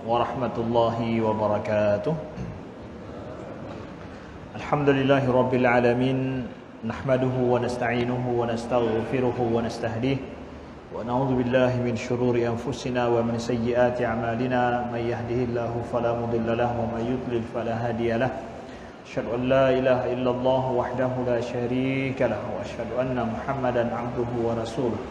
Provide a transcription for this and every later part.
warahmatullahi wabarakatuh. Alhamdulillahi rabbil alamin. Nahmaduhu wa nasta'inuhu wa nastaghfiruhu wa nastahdihi wa na'udzu billahi min shururi anfusina wa min sayyiati a'malina. May yahdihillahu fala mudilla lahu wa may yudlil fala hadiya lahu. Asyhadu an la ilaha illallah wahdahu la syarika lahu wa asyhadu anna Muhammadan 'abduhu wa rasuluh.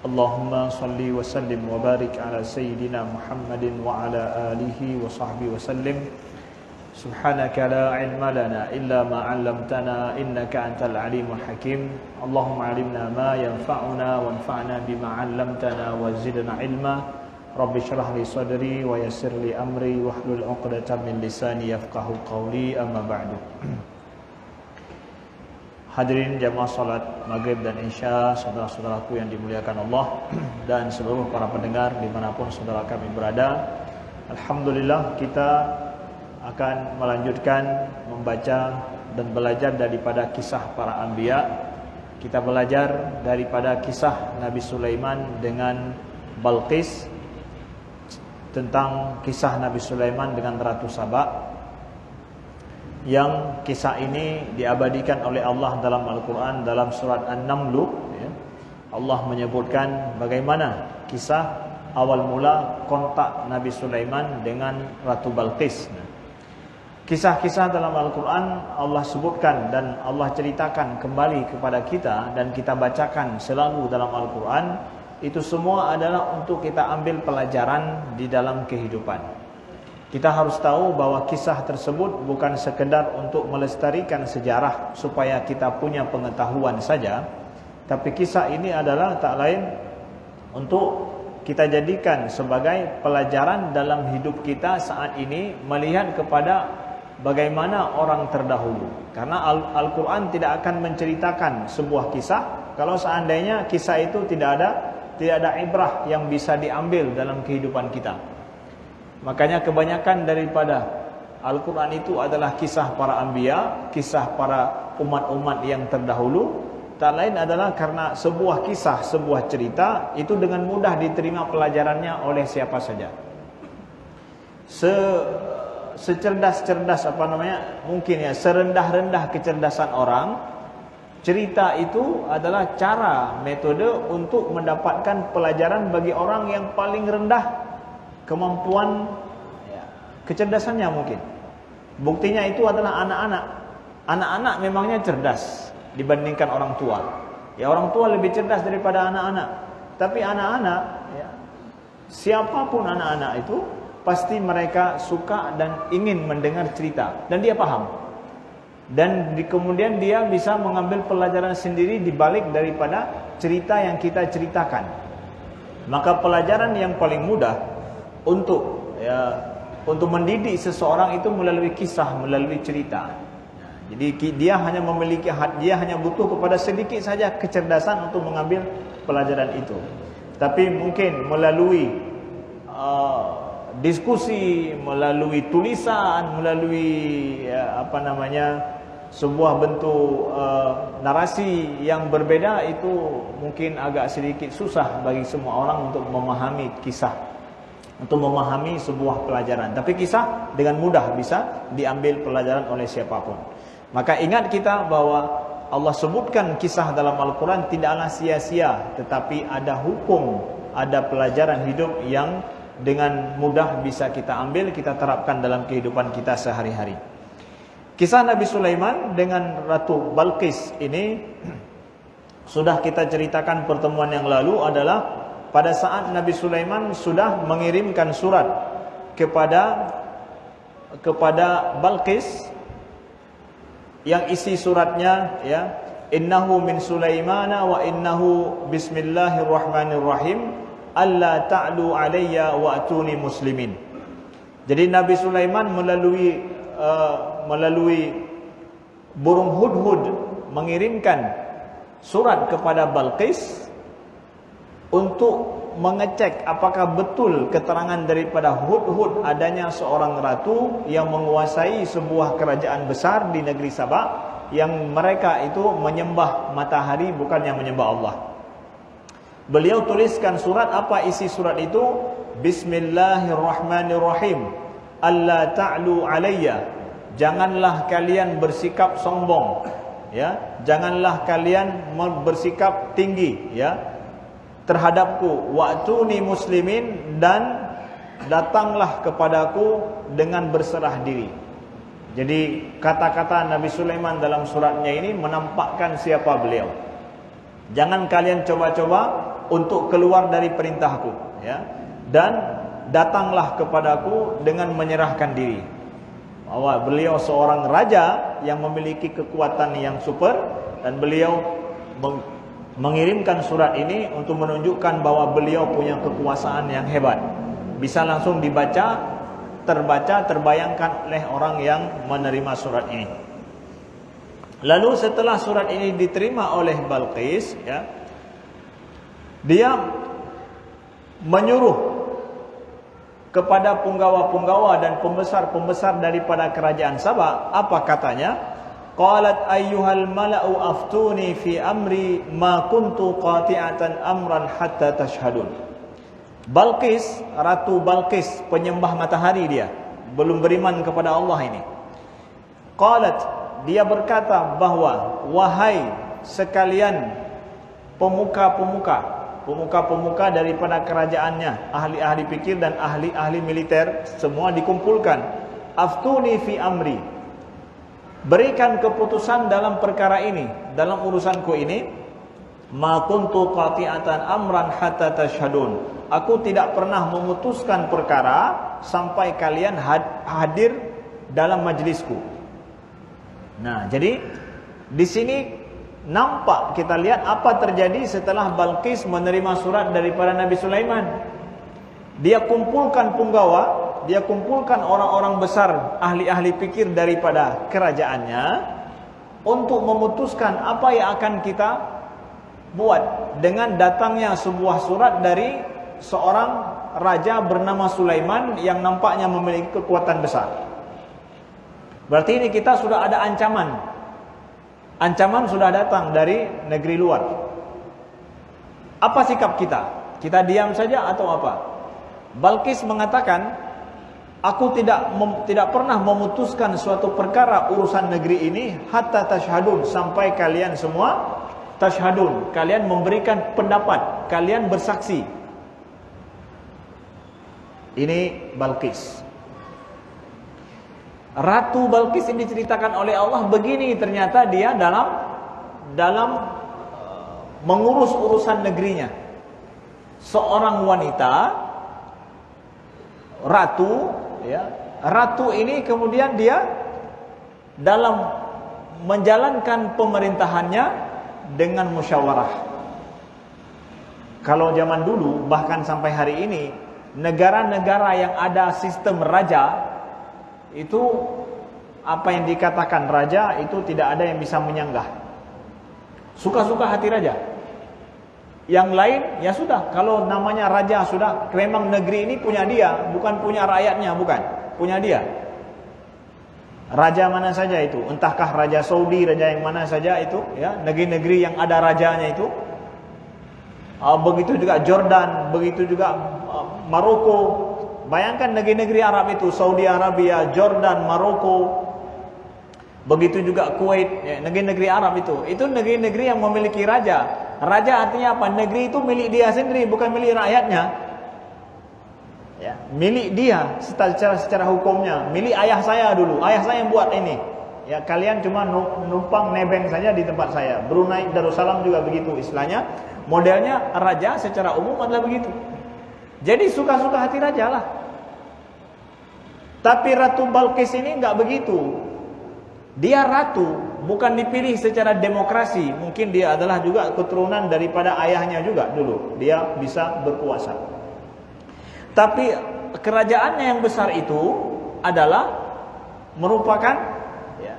Allahumma salli wa sallim wa barik ala sayyidina Muhammadin wa ala alihi wa sahbihi wa sallim. Subhanaka la ilma lana illa ma 'allamtana innaka antal alimul hakim. Allahumma 'allimna ma yanfa'una wanfa'na bima 'allamtana wa zidna ilma. Rabbi shrah li sadri wa yassir li amri wahlul 'uqdatam min lisani yafqahu qawli, amma ba'du. Hadirin jamaah salat maghrib dan isya, saudara-saudaraku yang dimuliakan Allah, dan seluruh para pendengar dimanapun saudara kami berada. Alhamdulillah, kita akan melanjutkan membaca dan belajar daripada kisah para anbiya. Kita belajar daripada kisah Nabi Sulaiman dengan Balqis, tentang kisah Nabi Sulaiman dengan Ratu Saba, yang kisah ini diabadikan oleh Allah dalam Al-Quran dalam surat An-Naml. Allah menyebutkan bagaimana kisah awal mula kontak Nabi Sulaiman dengan Ratu Balqis. Kisah-kisah dalam Al-Quran Allah sebutkan dan Allah ceritakan kembali kepada kita, dan kita bacakan selalu dalam Al-Quran. Itu semua adalah untuk kita ambil pelajaran di dalam kehidupan. Kita harus tahu bahwa kisah tersebut bukan sekedar untuk melestarikan sejarah supaya kita punya pengetahuan saja, tapi kisah ini adalah tak lain untuk kita jadikan sebagai pelajaran dalam hidup kita saat ini, melihat kepada bagaimana orang terdahulu. Karena Al-Quran tidak akan menceritakan sebuah kisah kalau seandainya kisah itu tidak ada ibrah yang bisa diambil dalam kehidupan kita. Makanya kebanyakan daripada Al-Quran itu adalah kisah para anbiya, kisah para umat-umat yang terdahulu. Tak lain adalah karena sebuah kisah, sebuah cerita itu dengan mudah diterima pelajarannya oleh siapa saja. Secerdas-cerdas mungkin ya, serendah-rendah kecerdasan orang, cerita itu adalah cara, metode untuk mendapatkan pelajaran bagi orang yang paling rendah kemampuan kecerdasannya mungkin. Buktinya itu adalah anak-anak. Anak-anak memangnya cerdas dibandingkan orang tua. Ya, orang tua lebih cerdas daripada anak-anak. Tapi anak-anak, ya, siapapun anak-anak itu, pasti mereka suka dan ingin mendengar cerita, dan dia paham. Dan kemudian dia bisa mengambil pelajaran sendiri di balik daripada cerita yang kita ceritakan. Maka pelajaran yang paling mudah untuk mendidik seseorang itu melalui kisah, melalui cerita. Jadi dia hanya butuh kepada sedikit saja kecerdasan untuk mengambil pelajaran itu. Tapi mungkin melalui diskusi, melalui tulisan, melalui sebuah bentuk narasi yang berbeda, itu mungkin agak sedikit susah bagi semua orang untuk memahami kisah, untuk memahami sebuah pelajaran. Tapi kisah dengan mudah bisa diambil pelajaran oleh siapapun. Maka ingat kita bahwa Allah sebutkan kisah dalam Al-Quran tidaklah sia-sia, tetapi ada hukum, ada pelajaran hidup yang dengan mudah bisa kita ambil, kita terapkan dalam kehidupan kita sehari-hari. Kisah Nabi Sulaiman dengan Ratu Balqis ini sudah kita ceritakan pertemuan yang lalu, adalah pada saat Nabi Sulaiman sudah mengirimkan surat kepada Balqis, yang isi suratnya, ya, innahu min Sulaimana wa innahu bismillahirrahmanirrahim alla ta'lu alayya wa atuni muslimin. Jadi Nabi Sulaiman melalui burung hudhud mengirimkan surat kepada Balqis untuk mengecek apakah betul keterangan daripada hudhud adanya seorang ratu yang menguasai sebuah kerajaan besar di negeri Sabah, yang mereka itu menyembah matahari bukan yang menyembah Allah. Beliau tuliskan surat. Apa isi surat itu? Bismillahirrahmanirrahim. Alla ta'lu alayya. Janganlah kalian bersikap sombong, ya. Janganlah kalian bersikap tinggi, ya, terhadapku. Wa'tuni muslimin, dan datanglah kepadaku dengan berserah diri. Jadi kata-kata Nabi Sulaiman dalam suratnya ini menampakkan siapa beliau. Jangan kalian coba-coba untuk keluar dari perintahku, ya. Dan datanglah kepadaku dengan menyerahkan diri. Bahwa beliau seorang raja yang memiliki kekuatan yang super, dan beliau mengirimkan surat ini untuk menunjukkan bahwa beliau punya kekuasaan yang hebat. Bisa langsung dibaca, terbayangkan oleh orang yang menerima surat ini. Lalu setelah surat ini diterima oleh Balqis, ya, dia menyuruh kepada punggawa-punggawa dan pembesar-pembesar daripada kerajaan Sabah. Apa katanya? Qalat ayyuhal mala'u aftuni fi amri ma kuntu qati'atan amran hatta tashhadun. Balqis, Ratu Balqis, penyembah matahari dia, belum beriman kepada Allah ini. Qalat, dia berkata bahwa, wahai sekalian pemuka-pemuka daripada kerajaannya, ahli-ahli fikir dan ahli-ahli militer, semua dikumpulkan. Aftuni fi amri. Berikan keputusan dalam perkara ini, dalam urusanku ini. Ma kuntu qati'atan amran hatta tashhadun. Aku tidak pernah memutuskan perkara sampai kalian hadir dalam majlisku. Nah, jadi di sini nampak, kita lihat apa terjadi setelah Balqis menerima surat daripada Nabi Sulaiman. Dia kumpulkan punggawa, dia kumpulkan orang-orang besar, ahli-ahli fikir daripada kerajaannya untuk memutuskan apa yang akan kita buat dengan datangnya sebuah surat dari seorang raja bernama Sulaiman yang nampaknya memiliki kekuatan besar. Berarti ini kita sudah ada ancaman. Ancaman sudah datang dari negeri luar. Apa sikap kita? Kita diam saja atau apa? Balqis mengatakan, aku tidak pernah memutuskan suatu perkara urusan negeri ini hatta tashhadun, sampai kalian semua tashhadun, kalian memberikan pendapat, kalian bersaksi. Ini Balqis. Ratu Balqis ini diceritakan oleh Allah begini, ternyata dia dalam mengurus urusan negerinya. Seorang wanita, ratu, ya. Ratu ini kemudian dia dalam menjalankan pemerintahannya dengan musyawarah. Kalau zaman dulu, bahkan sampai hari ini, negara-negara yang ada sistem raja, itu apa yang dikatakan raja itu tidak ada yang bisa menyanggah. Suka-suka hati raja. Yang lain ya sudah, kalau namanya raja sudah, memang negeri ini punya dia, bukan punya rakyatnya, bukan, punya dia. Raja mana saja itu, entahkah raja Saudi, raja yang mana saja itu, ya, negeri-negeri yang ada rajanya itu. Begitu juga Jordan, begitu juga Maroko. Bayangkan negeri-negeri Arab itu, Saudi Arabia, Jordan, Maroko, begitu juga Kuwait, ya, negeri-negeri Arab itu negeri-negeri yang memiliki raja. Raja artinya apa? Negeri itu milik dia sendiri, bukan milik rakyatnya. Ya, milik dia secara hukumnya, milik ayah saya dulu. Ayah saya yang buat ini. Ya, kalian cuma numpang nebeng saja di tempat saya. Brunei Darussalam juga begitu istilahnya. Modelnya raja secara umum adalah begitu. Jadi suka-suka hati raja lah. Tapi Ratu Balqis ini enggak begitu. Dia ratu, bukan dipilih secara demokrasi. Mungkin dia adalah juga keturunan daripada ayahnya juga dulu. Dia bisa berkuasa. Tapi kerajaannya yang besar itu adalah merupakan, ya,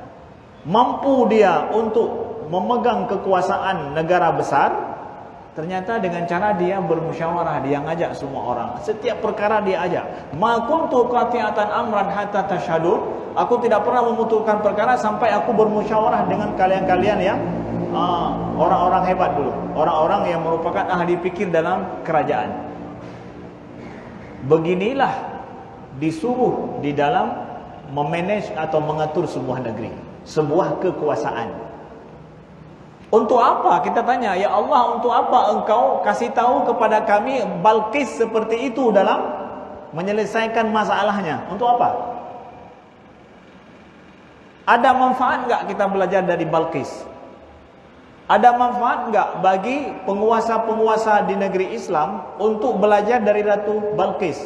mampu dia untuk memegang kekuasaan negara besar. Ternyata dengan cara dia bermusyawarah, dia ngajak semua orang. Setiap perkara dia ajak. Ma kuntu qati'atan amran hatta tashhadun. Aku tidak pernah memutuskan perkara sampai aku bermusyawarah dengan kalian-kalian yang orang-orang hebat dulu, orang-orang yang merupakan ahli fikir dalam kerajaan. Beginilah disuruh di dalam memanage atau mengatur sebuah negeri, sebuah kekuasaan. Untuk apa? Kita tanya, ya Allah, untuk apa engkau kasih tahu kepada kami Balqis seperti itu dalam menyelesaikan masalahnya? Untuk apa? Ada manfaat enggak kita belajar dari Balqis? Ada manfaat enggak bagi penguasa-penguasa di negeri Islam untuk belajar dari Ratu Balqis?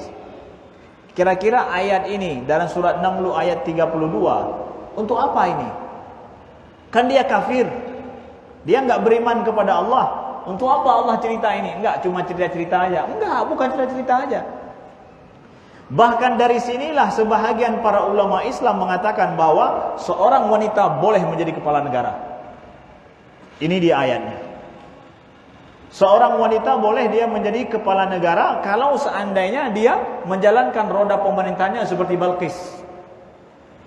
Kira-kira ayat ini dalam surat Naml ayat 32, untuk apa ini? Kan dia kafir, dia enggak beriman kepada Allah. Untuk apa Allah cerita ini? Enggak cuma cerita-cerita aja. Enggak, bukan cerita-cerita aja. Bahkan dari sinilah sebahagian para ulama Islam mengatakan bahwa seorang wanita boleh menjadi kepala negara. Ini dia ayatnya. Seorang wanita boleh dia menjadi kepala negara kalau seandainya dia menjalankan roda pemerintahnya seperti Balqis.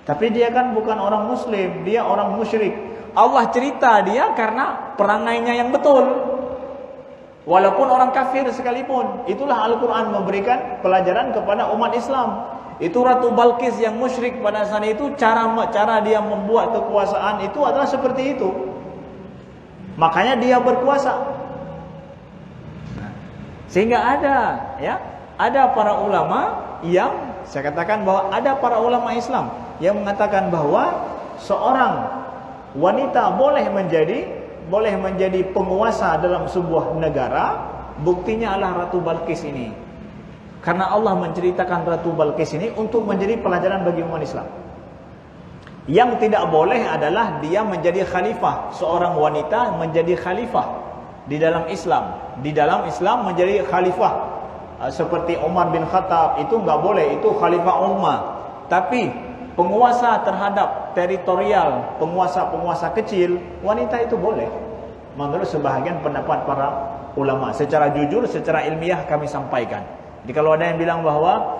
Tapi dia kan bukan orang muslim, dia orang musyrik. Allah cerita dia karena perangainya yang betul. Walaupun orang kafir sekalipun. Itulah Al-Quran memberikan pelajaran kepada umat Islam. Itu Ratu Balqis yang musyrik pada saat itu, cara dia membuat kekuasaan itu adalah seperti itu. Makanya dia berkuasa. Sehingga ada para ulama yang, saya katakan bahwa ada para ulama Islam yang mengatakan bahwa seorang wanita boleh menjadi penguasa dalam sebuah negara. Buktinya adalah Ratu Balqis ini. Karena Allah menceritakan Ratu Balqis ini untuk menjadi pelajaran bagi umat Islam. Yang tidak boleh adalah dia menjadi khalifah. Seorang wanita menjadi khalifah di dalam Islam. Di dalam Islam menjadi khalifah seperti Umar bin Khattab, itu enggak boleh, itu khalifah ummah. Tapi penguasa terhadap teritorial, penguasa-penguasa kecil, wanita itu boleh. Menurut sebahagian pendapat para ulama. Secara jujur, secara ilmiah kami sampaikan. Jadi kalau ada yang bilang bahwa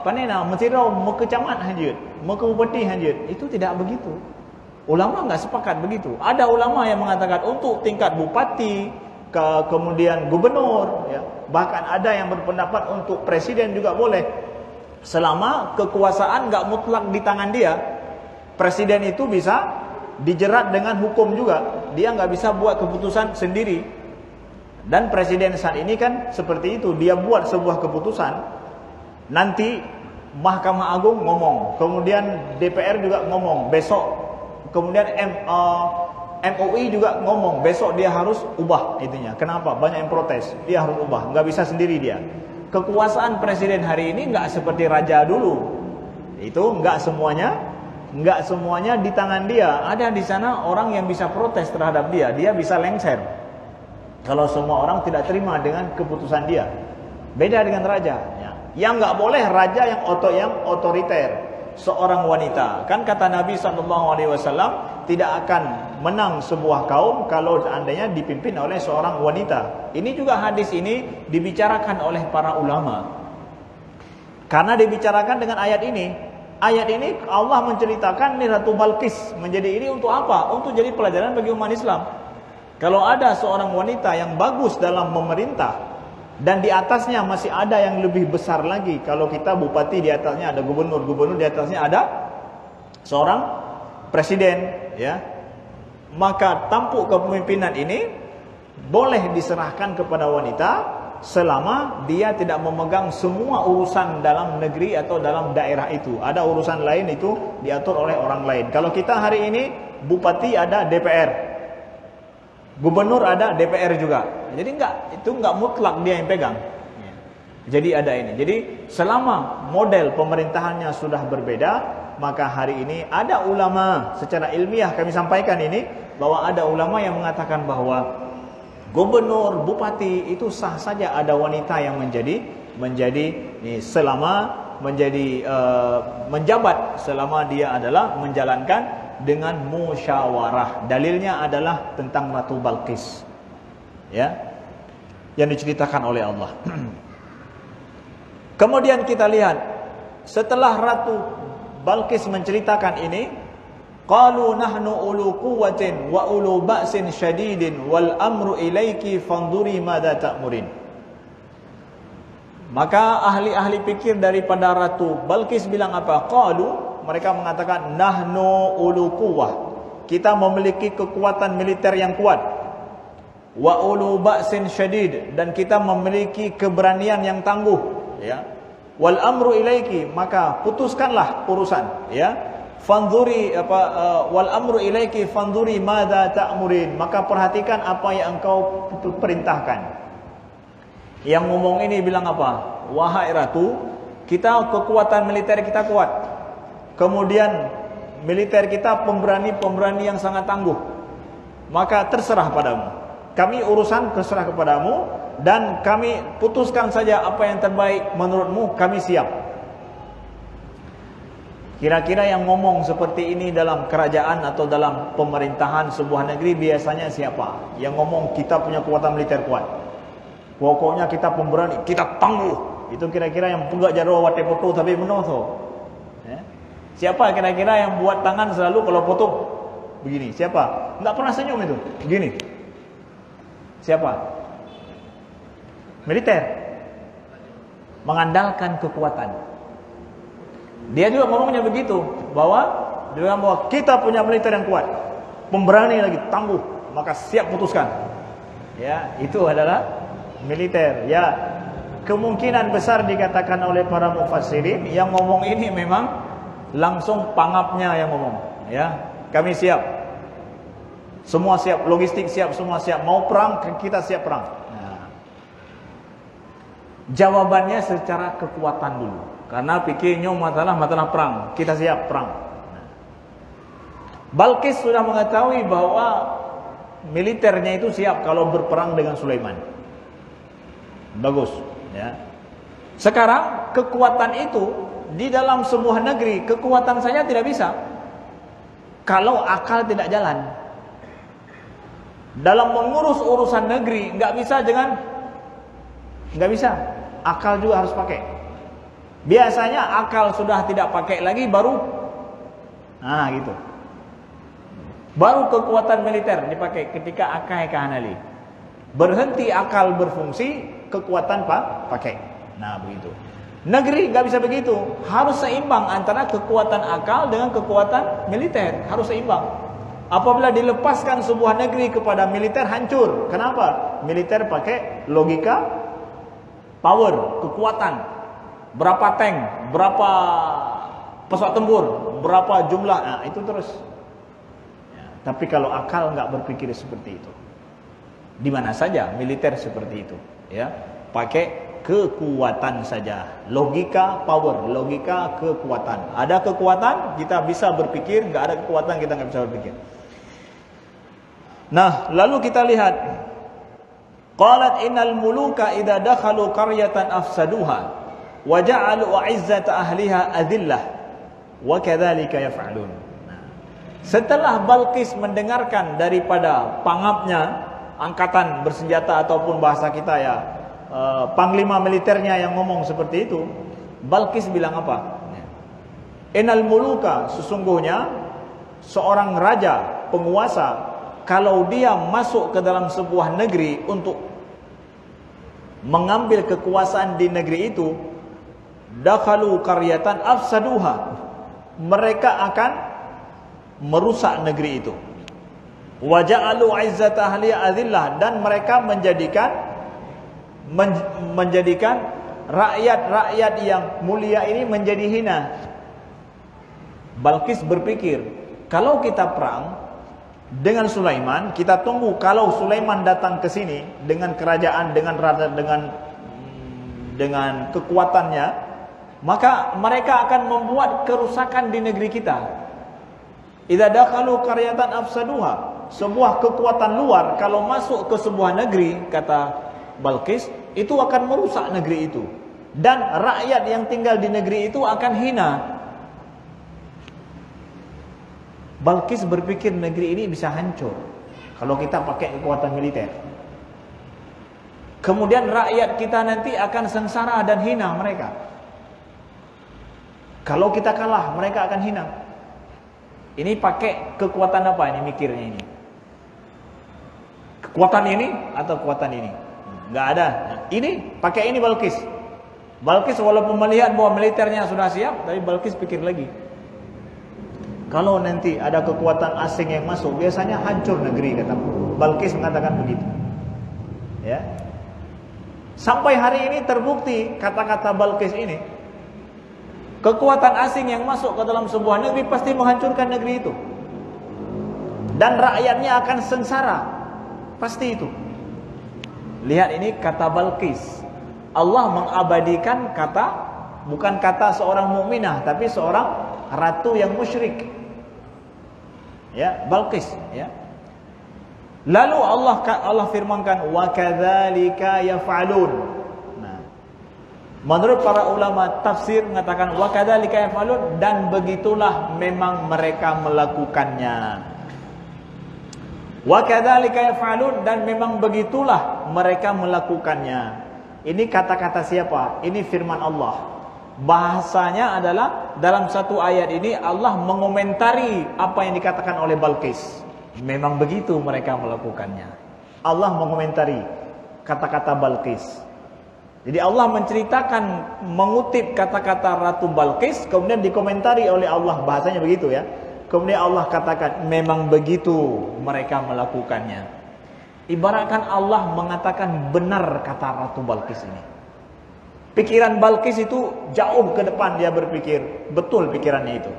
panena mentirau mekecamat hajut, mekebupati hajut, itu tidak begitu. Ulama enggak sepakat begitu. Ada ulama yang mengatakan untuk tingkat bupati, kemudian gubernur, ya. Bahkan ada yang berpendapat untuk presiden juga boleh. Selama kekuasaan enggak mutlak di tangan dia. Presiden itu bisa dijerat dengan hukum juga. Dia enggak bisa buat keputusan sendiri. Dan presiden saat ini kan seperti itu. Dia buat sebuah keputusan, nanti Mahkamah Agung ngomong, kemudian DPR juga ngomong, besok kemudian MUI juga ngomong, besok dia harus ubah itunya. Kenapa? Banyak yang protes, dia harus ubah, nggak bisa sendiri dia. Kekuasaan presiden hari ini nggak seperti raja dulu. Itu nggak semuanya di tangan dia. Ada di sana orang yang bisa protes terhadap dia, dia bisa lengser. Kalau semua orang tidak terima dengan keputusan dia. Beda dengan raja. Ya. Yang nggak boleh raja yang otoriter. Seorang wanita. Kan kata Nabi SAW, tidak akan menang sebuah kaum kalau seandainya dipimpin oleh seorang wanita. Ini juga hadis ini dibicarakan oleh para ulama. Karena dibicarakan dengan ayat ini. Ayat ini Allah menceritakan nih Ratu Balqis menjadi ini untuk apa? Untuk jadi pelajaran bagi umat Islam. Kalau ada seorang wanita yang bagus dalam memerintah dan di atasnya masih ada yang lebih besar lagi. Kalau kita bupati, di atasnya ada gubernur, di atasnya ada seorang presiden, ya. Maka tampuk kepemimpinan ini boleh diserahkan kepada wanita selama dia tidak memegang semua urusan dalam negeri atau dalam daerah itu. Ada urusan lain itu diatur oleh orang lain. Kalau kita hari ini bupati ada DPR, gubernur ada DPR juga. Jadi itu enggak mutlak dia yang pegang. Jadi ada ini. Jadi selama model pemerintahannya sudah berbeda, maka hari ini ada ulama, secara ilmiah kami sampaikan ini, bahwa ada ulama yang mengatakan bahwa gubernur, bupati itu sah saja ada wanita yang menjabat selama dia adalah menjalankan dengan musyawarah. Dalilnya adalah tentang Ratu Balqis, ya, yang diceritakan oleh Allah. Kemudian kita lihat setelah Ratu Balqis menceritakan ini, Qalu nahnu ulu quwwatin wa ulu ba'sin syadidin wal amru ilaiki fanduri madza ta'murin. Maka ahli-ahli fikir daripada Ratu Balqis bilang apa? Qalu, mereka mengatakan nahnu ulu quwwah. Kita memiliki kekuatan militer yang kuat. Wa ulu ba'sin syadid, dan kita memiliki keberanian yang tangguh, ya. Wal amru ilaiki, maka putuskanlah urusan, ya. Fanzuri wal amru ilaiki fanzuri madza ta'murin, maka perhatikan apa yang engkau perintahkan. Yang ngomong ini bilang apa? Wahai Ratu, kita kekuatan militer kita kuat. Kemudian militer kita pemberani yang sangat tangguh. Maka terserah padamu. Kami urusan terserah kepadamu, dan kami putuskan saja apa yang terbaik menurutmu, kami siap. Kira-kira yang ngomong seperti ini dalam kerajaan atau dalam pemerintahan sebuah negeri biasanya siapa? Yang ngomong kita punya kekuatan militer kuat, pokoknya kita pemberani, kita tangguh. Itu kira-kira yang pegak jaro wate foto tapi menoso. Siapa kira-kira yang buat tangan selalu kalau foto begini? Siapa? Enggak pernah senyum itu. Begini. Siapa? Militer. Mengandalkan kekuatan. Dia juga ngomongnya begitu, bahwa dia bilang bahwa kita punya militer yang kuat, pemberani lagi, tangguh, maka siap putuskan. Ya, itu adalah militer. Ya, kemungkinan besar dikatakan oleh para mufassirin yang ngomong ini memang langsung pangapnya yang ngomong. Ya, kami siap, semua siap, logistik siap, semua siap, mau perang kita siap perang. Nah, jawabannya secara kekuatan dulu. Karena pikirnya masalah perang, kita siap perang. Balqis sudah mengetahui bahwa militernya itu siap kalau berperang dengan Sulaiman. Bagus, ya. Sekarang kekuatan itu di dalam sebuah negeri, kekuatan saja tidak bisa kalau akal tidak jalan. Dalam mengurus urusan negeri nggak bisa, akal juga harus pakai. Biasanya akal sudah tidak pakai lagi baru gitu. Baru kekuatan militer dipakai ketika akal kahanali. Berhenti akal berfungsi, kekuatan pakai. Nah, begitu. Negeri nggak bisa begitu. Harus seimbang antara kekuatan akal dengan kekuatan militer, harus seimbang. Apabila dilepaskan sebuah negeri kepada militer, hancur. Kenapa? Militer pakai logika, power, kekuatan. Berapa tank, berapa pesawat tempur, berapa jumlah, nah itu terus. Ya, tapi kalau akal nggak berpikir seperti itu, di mana saja militer seperti itu, ya, pakai kekuatan saja, logika, power, logika, kekuatan. Ada kekuatan kita bisa berpikir, nggak ada kekuatan kita nggak bisa berpikir. Nah, lalu kita lihat, qalat innal muluka idza dakhalu qaryatan afsaduha wa ja'alu 'izzata ahliha adillah wa kadzalika yaf'alun. Setelah Balqis mendengarkan daripada pangapnya, angkatan bersenjata ataupun bahasa kita ya, panglima militernya yang ngomong seperti itu, Balqis bilang apa? Innal muluka, sesungguhnya seorang raja, penguasa, kalau dia masuk ke dalam sebuah negeri untuk mengambil kekuasaan di negeri itu, dakhalu qaryatan afsaduha, mereka akan merusak negeri itu. Wa ja'alu 'izzata ahliha adillah, dan mereka menjadikan rakyat-rakyat yang mulia ini menjadi hina. Balqis berpikir, kalau kita perang dengan Sulaiman, kita tunggu kalau Sulaiman datang ke sini dengan kerajaan, dengan kekuatannya, maka mereka akan membuat kerusakan di negeri kita. Idza dakhalu qaryatan afsaduha, sebuah kekuatan luar kalau masuk ke sebuah negeri, kata Balqis, itu akan merusak negeri itu, dan rakyat yang tinggal di negeri itu akan hina. Balqis berpikir negeri ini bisa hancur kalau kita pakai kekuatan militer. Kemudian rakyat kita nanti akan sengsara dan hina mereka. Kalau kita kalah, mereka akan hina. Ini pakai kekuatan apa ini mikirnya ini? Kekuatan ini atau kekuatan ini? Nggak ada. Ini pakai ini Balqis. Balqis walaupun melihat bahwa militernya sudah siap, tapi Balqis pikir lagi. Kalau nanti ada kekuatan asing yang masuk, biasanya hancur negeri, kata Balqis mengatakan begitu. Ya. Sampai hari ini terbukti kata-kata Balqis ini. Kekuatan asing yang masuk ke dalam sebuah negeri pasti menghancurkan negeri itu. Dan rakyatnya akan sengsara. Pasti itu. Lihat ini kata Balqis. Allah mengabadikan kata, bukan kata seorang mukminah, tapi seorang ratu yang musyrik. Ya, Balqis, ya. Lalu Allah firmankan wa kadzalika yaf'alun. Nah, menurut para ulama tafsir mengatakan wa kadzalika yaf'alun, dan begitulah memang mereka melakukannya. Wa kadzalika yaf'alun, dan memang begitulah mereka melakukannya. Ini kata-kata siapa? Ini firman Allah. Bahasanya adalah dalam satu ayat ini Allah mengomentari apa yang dikatakan oleh Balqis. Memang begitu mereka melakukannya. Allah mengomentari kata-kata Balqis. Jadi Allah menceritakan, mengutip kata-kata Ratu Balqis, kemudian dikomentari oleh Allah, bahasanya begitu ya. Kemudian Allah katakan memang begitu mereka melakukannya. Ibaratkan Allah mengatakan benar kata Ratu Balqis ini. Pikiran Balqis itu jauh ke depan, dia berpikir, betul pikirannya itu.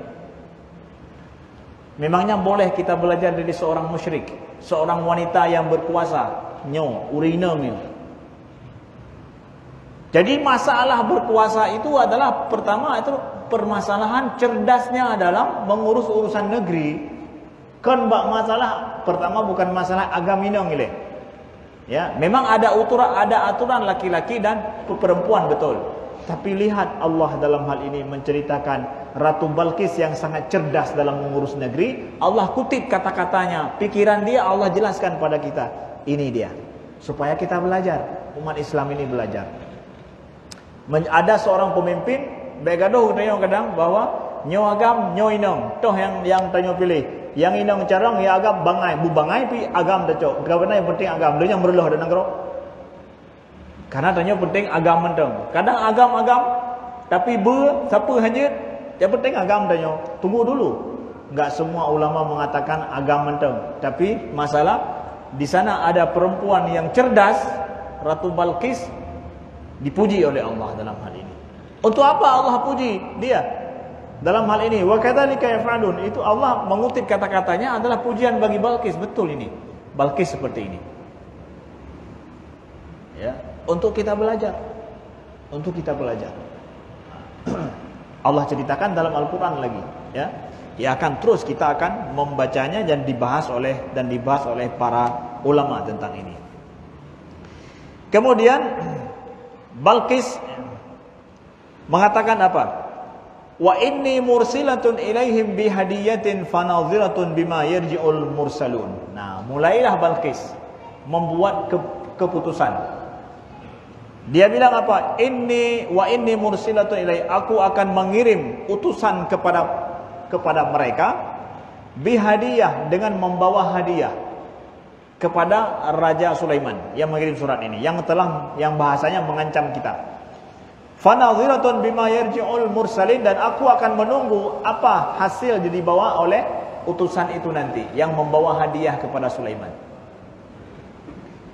Memangnya boleh kita belajar dari seorang musyrik, seorang wanita yang berkuasa, urinanya. Jadi masalah berkuasa itu adalah, pertama itu permasalahan cerdasnya adalah mengurus urusan negeri. Kan masalah pertama bukan masalah agama ini. Ya, memang ada aturan laki-laki dan perempuan, betul. Tapi lihat Allah dalam hal ini menceritakan Ratu Balqis yang sangat cerdas dalam mengurus negeri. Allah kutip kata-katanya, pikiran dia Allah jelaskan pada kita. Ini dia, supaya kita belajar, umat Islam ini belajar. Ada seorang pemimpin begaduh kadang bahwa nyo agam nyo inong, toh yang tanyo pilih. Yang inong carang ya agam bangai, bu bangai pi agam dacok. Karena yang penting agam, dia yang berloh dan nangro. Karena tanya penting agam menteng. Kadang agam, tapi siapa hanyut, yang penting agam tanya. Tunggu dulu. Enggak semua ulama mengatakan agam menteng, tapi masalah di sana ada perempuan yang cerdas, Ratu Balqis, dipuji oleh Allah dalam hal ini. Untuk apa Allah puji dia? Dalam hal ini, wa kadzalika yaf'alun, itu Allah mengutip kata-katanya adalah pujian bagi Balqis. Betul ini. Balqis seperti ini. Ya, untuk kita belajar. Untuk kita belajar. Allah ceritakan dalam Al-Qur'an lagi, ya. Ya, akan terus kita akan membacanya dan dibahas oleh para ulama tentang ini. Kemudian Balqis mengatakan apa? Wa inni mursilatun ilaihim bihadiyatin fanadhiratun bima yarji'ul mursalun. Nah, mulailah Balqis membuat keputusan. Dia bilang apa? Inni mursilatun ilaih, aku akan mengirim utusan kepada mereka bihadiyah, dengan membawa hadiah kepada Raja Sulaiman yang mengirim surat ini, yang bahasanya mengancam kita. Fanadhiratun bima yarji'ul mursalin, dan aku akan menunggu apa hasil yang dibawa oleh utusan itu nanti yang membawa hadiah kepada Sulaiman.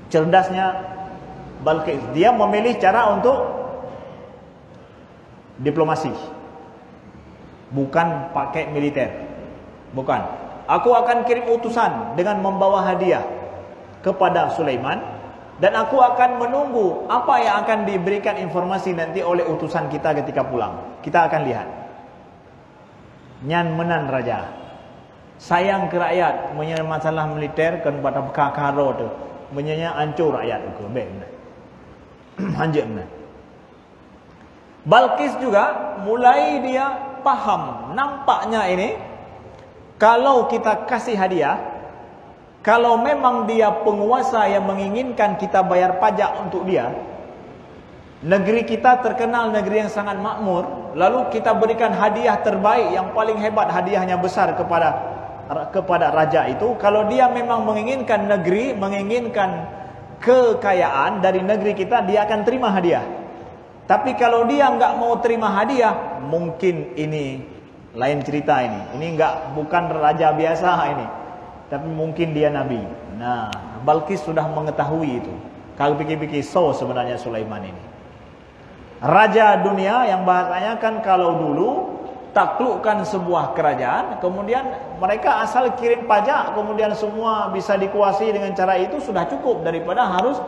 Cerdasnya Balqis, dia memilih cara untuk diplomasi, bukan pakai militer. Bukan. Aku akan kirim utusan dengan membawa hadiah kepada Sulaiman, dan aku akan menunggu apa yang akan diberikan informasi nanti oleh utusan kita ketika pulang. Kita akan lihat. Nyan menan raja, sayang ke rakyat, menyanya masalah militer kan pada kakaro tu, menyanya ancur rakyat tu, ben. Hanjir benar. Balqis juga mulai dia paham, nampaknya ini kalau kita kasih hadiah, kalau memang dia penguasa yang menginginkan kita bayar pajak untuk dia, negeri kita terkenal negeri yang sangat makmur, lalu kita berikan hadiah terbaik yang paling hebat, hadiahnya besar kepada raja itu. Kalau dia memang menginginkan negeri, menginginkan kekayaan dari negeri kita, dia akan terima hadiah. Tapi kalau dia enggak mau terima hadiah, mungkin ini lain cerita ini. Ini bukan raja biasa ini, tapi mungkin dia nabi. Nah, Balqis sudah mengetahui itu. Kalau pikir-pikir, sebenarnya Sulaiman ini raja dunia yang bahasanya kan kalau dulu taklukkan sebuah kerajaan, kemudian mereka asal kirim pajak, kemudian semua bisa dikuasai dengan cara itu sudah cukup daripada harus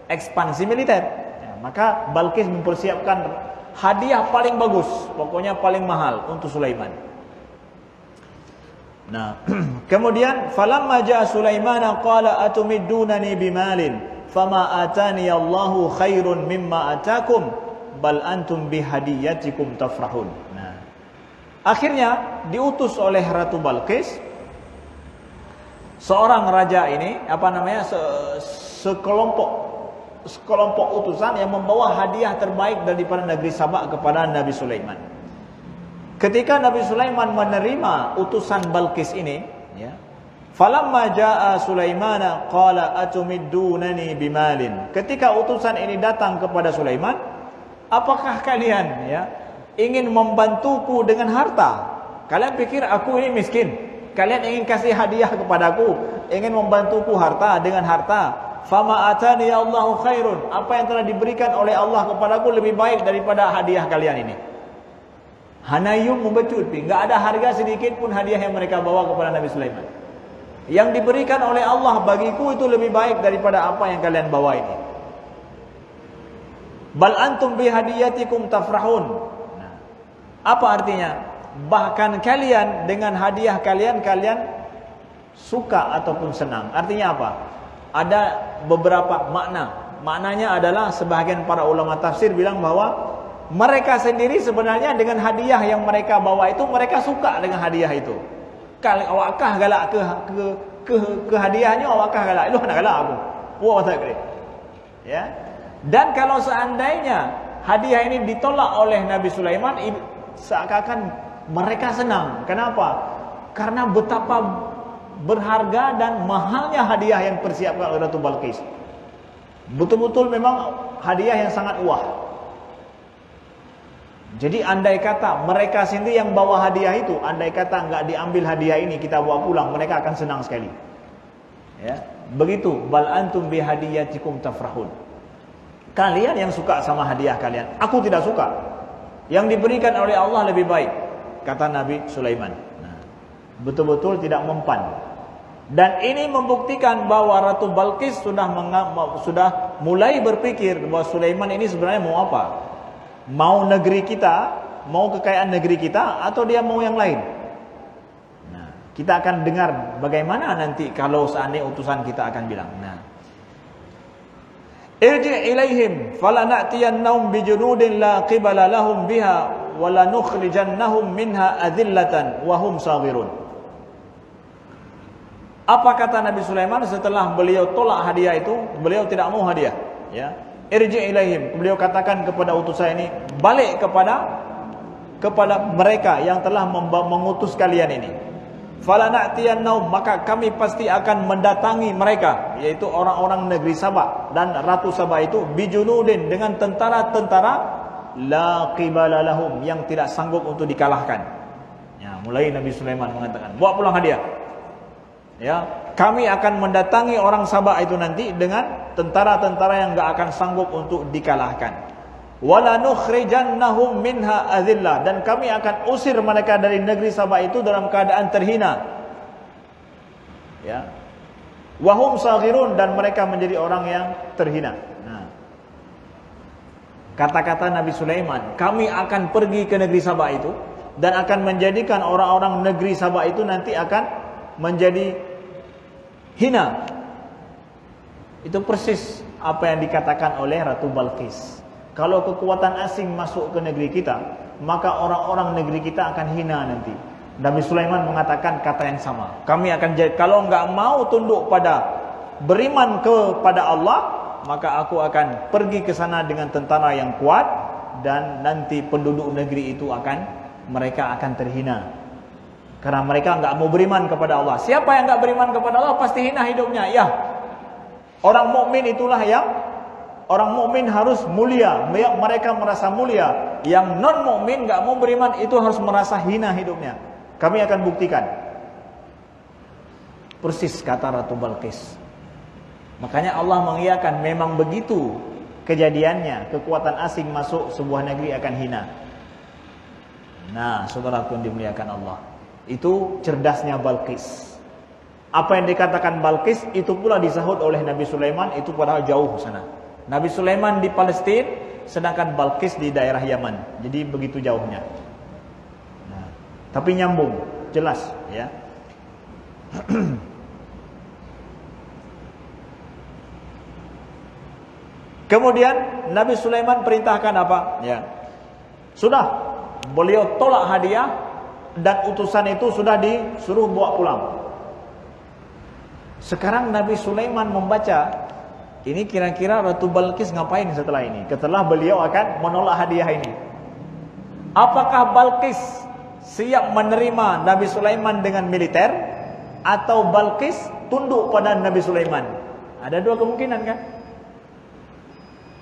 ekspansi militer. Ya, maka Balqis mempersiapkan hadiah paling bagus, pokoknya paling mahal untuk Sulaiman. Nah, kemudian falamma jaa Sulaiman qala atumiddunani bimalin fama atani Allahu khairun mimma atakum bal antum bihadiyatikum tafrahun. Nah, akhirnya diutus oleh Ratu Balqis seorang raja ini, sekelompok utusan yang membawa hadiah terbaik daripada negeri Sabak kepada Nabi Sulaiman. Ketika Nabi Sulaiman menerima utusan Balqis ini, ya, falamma jaa Sulaiman qala atumiddunani bimalin. Ketika utusan ini datang kepada Sulaiman, apakah kalian ingin membantuku dengan harta? Kalian pikir aku ini miskin? Kalian ingin kasih hadiah kepadaku, ingin membantuku dengan harta? Fama atani Allahu khairun. Apa yang telah diberikan oleh Allah kepadaku lebih baik daripada hadiah kalian ini. Hanayum membecut, enggak ada harga sedikit pun hadiah yang mereka bawa kepada Nabi Sulaiman. Yang diberikan oleh Allah bagiku itu lebih baik daripada apa yang kalian bawa ini. Bal antum bihadiyatikum tafrahun. Nah, apa artinya? Bahkan kalian dengan hadiah kalian suka ataupun senang. Artinya apa? Ada beberapa makna. Maknanya adalah sebahagian para ulama tafsir bilang bahwa mereka sendiri sebenarnya dengan hadiah yang mereka bawa itu, mereka suka dengan hadiah itu. Kalau awakah galak ke hadiahnya, awakah galak, lu nak galak aku. Wah, tak kira. Ya. Dan kalau seandainya hadiah ini ditolak oleh Nabi Sulaiman, seakan-akan mereka senang. Kenapa? Karena betapa berharga dan mahalnya hadiah yang persiapkan oleh Ratu Balqis. Betul-betul memang hadiah yang sangat wah. Jadi andai kata mereka sendiri yang bawa hadiah itu, andai kata enggak diambil hadiah ini, kita bawa pulang, mereka akan senang sekali. Ya, begitu. Bal antum bihadiyatikum tafrahun. Kalian yang suka sama hadiah kalian, aku tidak suka. Yang diberikan oleh Allah lebih baik, kata Nabi Sulaiman. Nah, betul-betul tidak mempan. Dan ini membuktikan bahwa Ratu Balqis sudah mulai berpikir bahwa Sulaiman ini sebenarnya mau apa? Mau negeri kita, mau kekayaan negeri kita, atau dia mau yang lain? Nah, kita akan dengar bagaimana nanti kalau seandainya utusan kita akan bilang. Nah, irji' ilaihim falana'tiyannahum bijunudin la qibala lahum biha wa lanukhrijannahum minha adillatan wa hum saghirun. Apa kata Nabi Sulaiman setelah beliau tolak hadiah itu? Beliau tidak mau hadiah, ya. Irji' ilaihim, beliau katakan kepada utusan ini, balik kepada mereka yang telah mengutus kalian ini. Falana'tiyannahum, maka kami pasti akan mendatangi mereka, yaitu orang-orang negeri Sabak dan Ratu Sabak itu, bijunudin, dengan tentara-tentara la qibala lahum, yang tidak sanggup untuk dikalahkan. Ya, mulai Nabi Sulaiman mengatakan, bawa pulang hadiah. Ya, kami akan mendatangi orang Sabak itu nanti dengan tentara-tentara yang enggak akan sanggup untuk dikalahkan. Wala nukhrijannahum minha adillah, dan kami akan usir mereka dari negeri Sabak itu dalam keadaan terhina. Ya. Wahum saghirun, dan mereka menjadi orang yang terhina. Nah, kata-kata Nabi Sulaiman, kami akan pergi ke negeri Sabak itu dan akan menjadikan orang-orang negeri Sabak itu nanti akan menjadi hina. Itu persis apa yang dikatakan oleh Ratu Balqis. Kalau kekuatan asing masuk ke negeri kita, maka orang-orang negeri kita akan hina nanti. Nabi Sulaiman mengatakan kata yang sama. Kami akan jadi, kalau enggak mau tunduk pada, beriman kepada Allah, maka aku akan pergi ke sana dengan tentara yang kuat, dan nanti penduduk negeri itu mereka akan terhina. Karena mereka enggak mau beriman kepada Allah. Siapa yang enggak beriman kepada Allah pasti hina hidupnya. Ya. Orang mukmin itulah yang orang mukmin harus mulia, mereka merasa mulia. Yang non mukmin enggak mau beriman itu harus merasa hina hidupnya. Kami akan buktikan. Persis kata Ratu Balqis. Makanya Allah mengiyakan memang begitu kejadiannya, kekuatan asing masuk sebuah negeri akan hina. Nah, saudaraku yang dimuliakan Allah, itu cerdasnya Balqis. Apa yang dikatakan Balqis itu pula disahut oleh Nabi Sulaiman, itu padahal jauh sana. Nabi Sulaiman di Palestina, sedangkan Balqis di daerah Yaman. Jadi begitu jauhnya. Nah, tapi nyambung, jelas ya. Kemudian Nabi Sulaiman perintahkan apa? Ya. Sudah, beliau tolak hadiah dan utusan itu sudah disuruh bawa pulang. Sekarang Nabi Sulaiman membaca, ini kira-kira Ratu Balqis ngapain setelah ini? Setelah beliau akan menolak hadiah ini. Apakah Balqis siap menerima Nabi Sulaiman dengan militer, atau Balqis tunduk pada Nabi Sulaiman? Ada dua kemungkinan kan?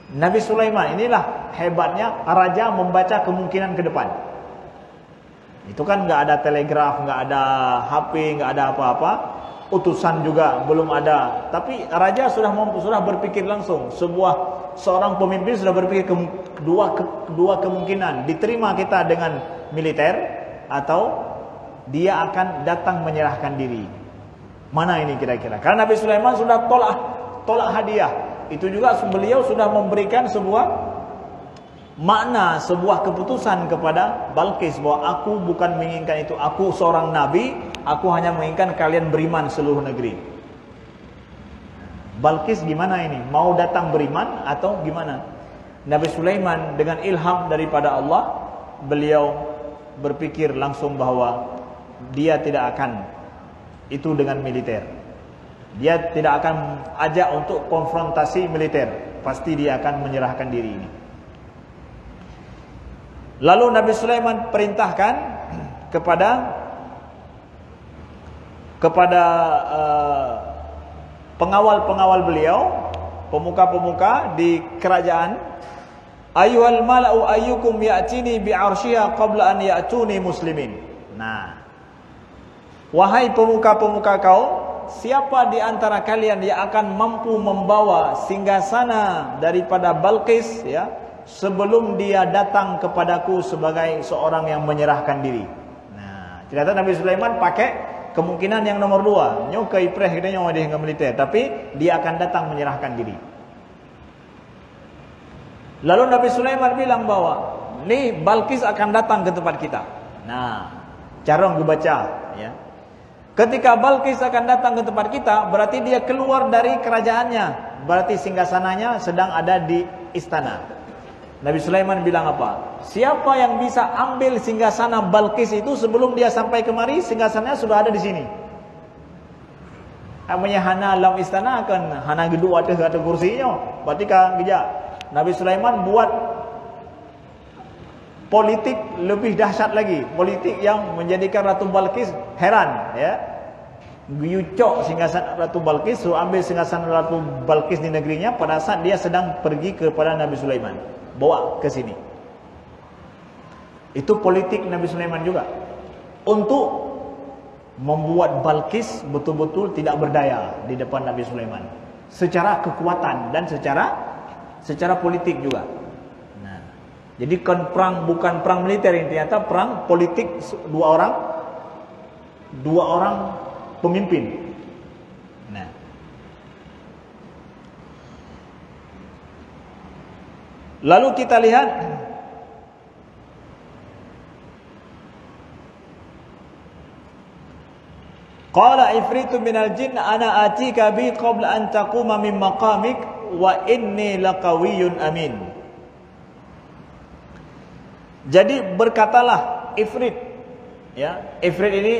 Nabi Sulaiman, inilah hebatnya raja membaca kemungkinan ke depan. Itu kan nggak ada telegraf, nggak ada HP, nggak ada apa-apa. Utusan juga belum ada. Tapi raja sudah berpikir langsung. Seorang pemimpin sudah berpikir dua kemungkinan. Diterima kita dengan militer, atau dia akan datang menyerahkan diri. Mana ini kira-kira? Karena Nabi Sulaiman sudah tolak hadiah. Itu juga beliau sudah memberikan sebuah makna, sebuah keputusan kepada Balqis bahwa aku bukan menginginkan itu. Aku seorang nabi, aku hanya menginginkan kalian beriman seluruh negeri. Balqis gimana ini? Mau datang beriman atau gimana? Nabi Sulaiman dengan ilham daripada Allah, beliau berpikir langsung bahwa dia tidak akan itu dengan militer. Dia tidak akan ajak untuk konfrontasi militer. Pasti dia akan menyerahkan diri ini. Lalu Nabi Sulaiman perintahkan kepada pengawal-pengawal beliau, pemuka-pemuka di kerajaan, ayyuhal mala'u ayyukum ya'tini bi'arsyiha qabla an ya'tuni muslimin. Nah, wahai pemuka-pemuka kaum, siapa di antara kalian yang akan mampu membawa singgasana daripada Balqis, ya, sebelum dia datang kepadaku sebagai seorang yang menyerahkan diri. Nah, ternyata Nabi Sulaiman pakai kemungkinan yang nomor dua. Nyoka ipreh kita nyawa dia hingga militer, tapi dia akan datang menyerahkan diri. Lalu Nabi Sulaiman bilang bahwa nih Balqis akan datang ke tempat kita. Nah, cara ngebaca, ya. Ketika Balqis akan datang ke tempat kita, berarti dia keluar dari kerajaannya. Berarti singgasananya sedang ada di istana. Nabi Sulaiman bilang apa? Siapa yang bisa ambil singgasana Balqis itu sebelum dia sampai kemari, singgasananya sudah ada di sini. Amanya hana dalam istana kan hana gedung ada kursinya. Berarti kan gejak. Nabi Sulaiman buat politik lebih dahsyat lagi, politik yang menjadikan Ratu Balqis heran, ya. Guyucok singgasan Ratu Balqis, so ambil singgasan Ratu Balqis di negerinya pada saat dia sedang pergi kepada Nabi Sulaiman, bawa ke sini. Itu politik Nabi Sulaiman juga untuk membuat Balqis betul-betul tidak berdaya di depan Nabi Sulaiman, secara kekuatan dan secara politik juga. Jadi kan perang bukan perang militer ini, ternyata perang politik dua orang pemimpin. Nah, lalu kita lihat qala ifritu minal jinn ana atika bi qabla an taquma min maqamik wa inni laqawiyyun amin. Jadi berkatalah Ifrit, ya, Ifrit ini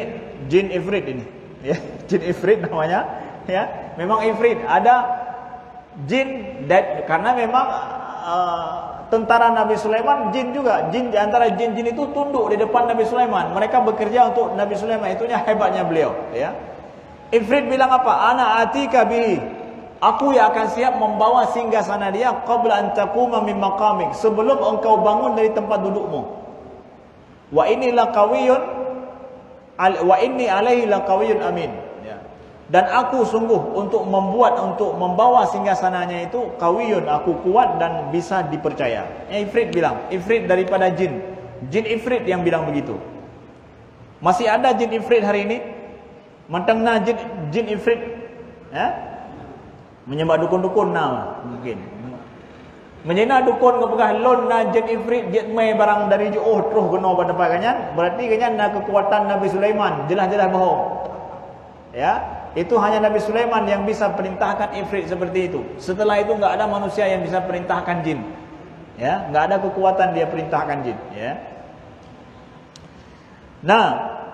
jin Ifrit ini, ya, jin Ifrit namanya, ya, memang Ifrit. Ada Jin, karena memang tentara Nabi Sulaiman jin juga. Jin, di antara jin-jin itu tunduk di depan Nabi Sulaiman. Mereka bekerja untuk Nabi Sulaiman. Itunya hebatnya beliau, ya. Ifrit bilang apa? Ana atika bihi. Aku yang akan siap membawa singgasana dia qabla an taquma min maqamik, sebelum engkau bangun dari tempat dudukmu. Wa inni laqawiyyun wa inni alaihi laqawiyyun amin, ya. Dan aku sungguh untuk membawa singgasananya itu qawiyyun, aku kuat dan bisa dipercaya. Ifrit bilang, Ifrit daripada jin. Jin Ifrit yang bilang begitu. Masih ada jin Ifrit hari ini? Mentengna jin Ifrit, ya? Menyembah dukun-dukun nah mungkin. Menjena dukun ke pegah lon na jin Ifrit jet mai barang dari jauh terus kena pada pakannya, berarti kanyan na kekuatan Nabi Sulaiman, jelas-jelas bohong. Ya, itu hanya Nabi Sulaiman yang bisa perintahkan Ifrit seperti itu. Setelah itu enggak ada manusia yang bisa perintahkan jin. Ya, enggak ada kekuatan dia perintahkan jin, ya. Nah,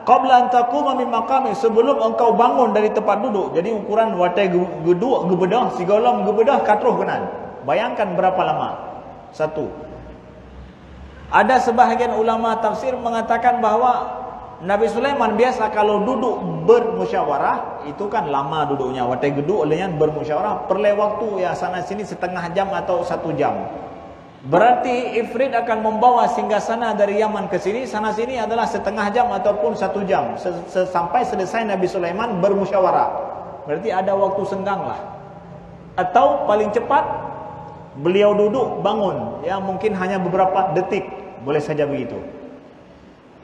qabla an taquma min maqami, sebelum engkau bangun dari tempat duduk. Jadi ukuran watai geduk gebedah sigolom gebedah katruh kenan. Bayangkan berapa lama? Satu. Ada sebahagian ulama tafsir mengatakan bahawa Nabi Sulaiman biasa kalau duduk bermusyawarah itu kan lama duduknya. Watai geduk olehnya bermusyawarah perlu waktu ya sana sini setengah jam atau 1 jam. Berarti Ifrit akan membawa singgasana dari Yaman ke sini, sana sini adalah setengah jam ataupun 1 jam sampai selesai Nabi Sulaiman bermusyawarah. Berarti ada waktu senggang lah. Atau paling cepat beliau duduk bangun, ya mungkin hanya beberapa detik, boleh saja begitu.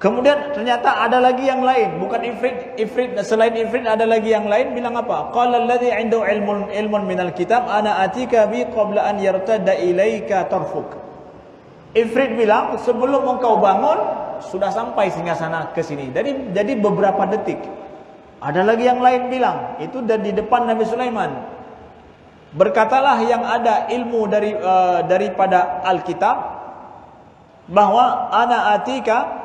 Kemudian ternyata ada lagi yang lain, bukan Ifrit selain Ifrit ada lagi yang lain, bilang apa? Qala alladhi 'indahu ilmun minal kitab ana atika bi qabla an yartadda ilaika tarfuk. Ifrit bilang sebelum engkau bangun sudah sampai singgasana ke sini. Jadi beberapa detik. Ada lagi yang lain bilang itu di depan Nabi Sulaiman. Berkatalah yang ada ilmu daripada Alkitab bahwa ana atika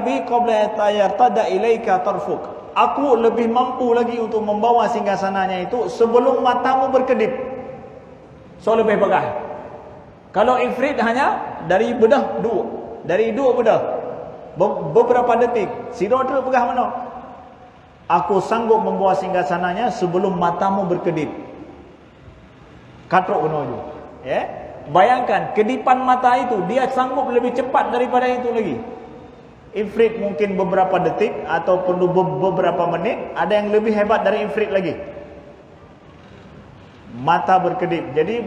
bi qabla yartada ilaika tarfuk. Aku lebih mampu lagi untuk membawa singgasananya itu sebelum matamu berkedip. So lebih pegah. Kalau Ifrit hanya dari bedah dua, dari dua bedah beberapa detik, sidon tu pegah mana? Aku sanggup membawa singgasananya sebelum matamu berkedip. Katrok menuju. Ya? Bayangkan kedipan mata itu dia sanggup lebih cepat daripada itu lagi. Ifrit mungkin beberapa detik atau perlu beberapa menit, ada yang lebih hebat dari Ifrit lagi. Mata berkedip. Jadi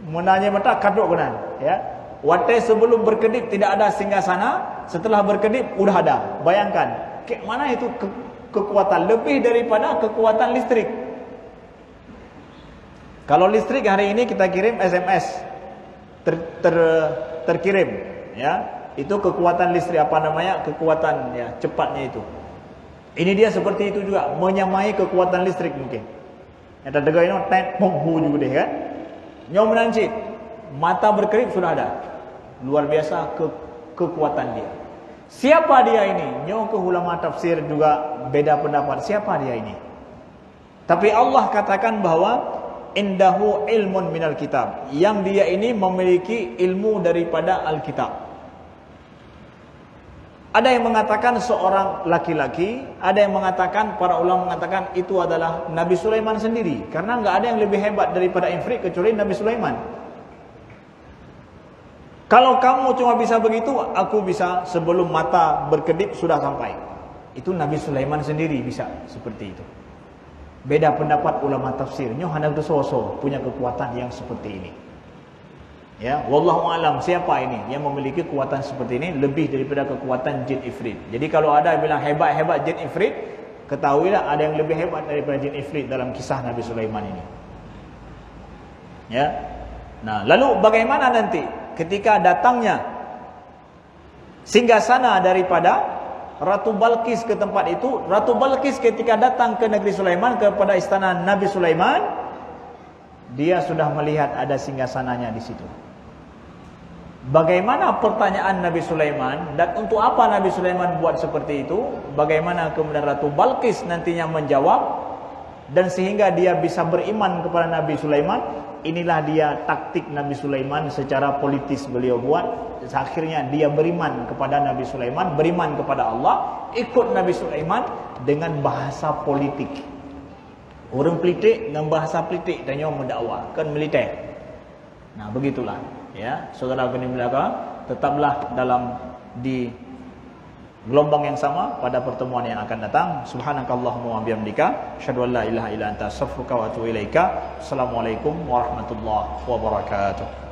menanya mata kaduk kenan, ya. Watai sebelum berkedip tidak ada singgasana, setelah berkedip udah ada. Bayangkan, ke mana itu kekuatan lebih daripada kekuatan listrik. Kalau listrik hari ini kita kirim SMS terkirim, ya. Itu kekuatan listrik apa namanya? Kekuatan ya cepatnya itu. Ini dia seperti itu juga, menyamai kekuatan listrik mungkin. Yang terdengar ini tet ponghu juga deh kan. Nyom menancit, mata berkedip sudah ada. Luar biasa kekuatan dia. Siapa dia ini? Nyom ke ulama tafsir juga beda pendapat. Siapa dia ini? Tapi Allah katakan bahwa indahu ilmun minal kitab. Yang dia ini memiliki ilmu daripada Alkitab. Ada yang mengatakan seorang laki-laki, ada yang mengatakan, para ulama mengatakan itu adalah Nabi Sulaiman sendiri. Karena enggak ada yang lebih hebat daripada Ifrit kecuali Nabi Sulaiman. Kalau kamu cuma bisa begitu, aku bisa sebelum mata berkedip sudah sampai. Itu Nabi Sulaiman sendiri bisa seperti itu. Beda pendapat ulama tafsir. Nyo hendak doso punya kekuatan yang seperti ini. Ya, wallahu alam siapa ini yang memiliki kekuatan seperti ini lebih daripada kekuatan jin Ifrit. Jadi kalau ada yang bilang hebat-hebat jin Ifrit, ketahuilah ada yang lebih hebat daripada jin Ifrit dalam kisah Nabi Sulaiman ini. Ya. Nah, lalu bagaimana nanti ketika datangnya singgasana daripada Ratu Balqis ke tempat itu? Ratu Balqis ketika datang ke negeri Sulaiman, kepada istana Nabi Sulaiman, dia sudah melihat ada singgasananya di situ. Bagaimana pertanyaan Nabi Sulaiman dan untuk apa Nabi Sulaiman buat seperti itu? Bagaimana kemudian Ratu Balqis nantinya menjawab? dan sehingga dia bisa beriman kepada Nabi Sulaiman. Inilah dia taktik Nabi Sulaiman secara politis beliau buat. Akhirnya dia beriman kepada Nabi Sulaiman, beriman kepada Allah, ikut Nabi Sulaiman dengan bahasa politik. Orang politik dengan bahasa politik tanya mendakwah, kan militer. Nah, begitulah ya. Saudara kini belaka, tetaplah dalam di gelombang yang sama pada pertemuan yang akan datang. Subhanakallahumma wa bihamdika, asyhadu an la ilaha illa anta, astaghfiruka wa atubu ilaika. Assalamualaikum warahmatullahi wabarakatuh.